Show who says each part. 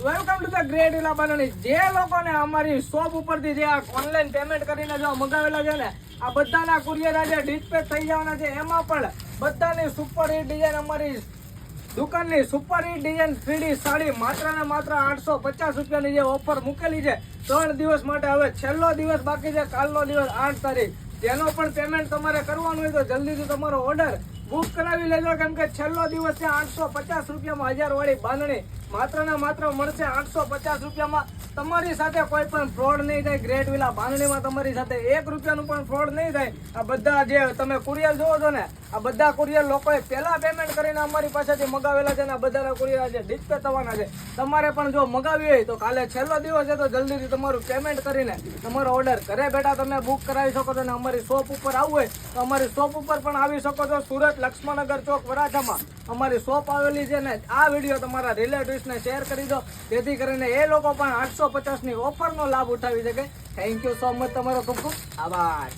Speaker 1: Welcome to the great villa Banani. જે લોકોને અમારી શોપ ઉપરથી જે આ ઓનલાઈન પેમેન્ટ કરીને જો મગાવેલા છે ને, આ બધાના કુરિયર આજે ડિસ્પેચ થઈ જવાના છે. એમાં પણ બધાની સુપર હિટ ડિઝાઇન, અમારી દુકાનની super hit design 3D sari માત્ર ને માત્ર 850 રૂપિયાની જે ઓફર મૂકેલી છે 3 દિવસ માટે. હવે છેલ્લો દિવસ બાકી છે, કાલનો દિવસ 8 તારીખ. જેનો પણ પેમેન્ટ તમારે કરવાનું હોય તો જલ્દીથી તમારો ઓર્ડર બુક કરાવી લેજો, કેમ કે છેલ્લો દિવસ છે. 850 રૂપિયામાં 1000 વાળી બાંધણી માત્ર ને માત્ર મળશે 850 રૂપિયામાં. તમારી સાથે કોઈ પણ ફ્રોડ નહીં થાય. ગ્રેટ વિલા બાંધણીમાં તમારી સાથે 1 રૂપિયાનું પણ ફ્રોડ નહીં થાય. આ બધા જે તમે કુરિયર જોવો છો ને, આ બધા કુરિયર લોકોએ પહેલા પેમેન્ટ કરીને અમારી પાસેથી મગાવેલા છે ને આ બધાના કુરિયર આજે ડિસ્પેચ થવાના છે. તમારે પણ જો મગાવી હોય તો કાલે છેલ્લો દિવસ છે, તો જલ્દીથી તમારું પેમેન્ટ કરીને તમારો ઓર્ડર ઘરે બેઠા તમે બુક કરાવી શકો છો. અને અમારી શોપ ઉપર આવવું હોય તો અમારી શોપ ઉપર પણ આવી શકો છો. સુરત લક્ષ્મણનગર ચોક વરાછામાં અમારી શોપ આવેલી છે ને. આ વિડીયો તમારા રિલેટિવ્સને શેર કરી દો, જેથી કરીને એ લોકો પણ 850 ની ઓફરનો લાભ ઉઠાવી શકે. થેન્ક યુ સો મચ, તમારો ખૂબ ખૂબ આભાર.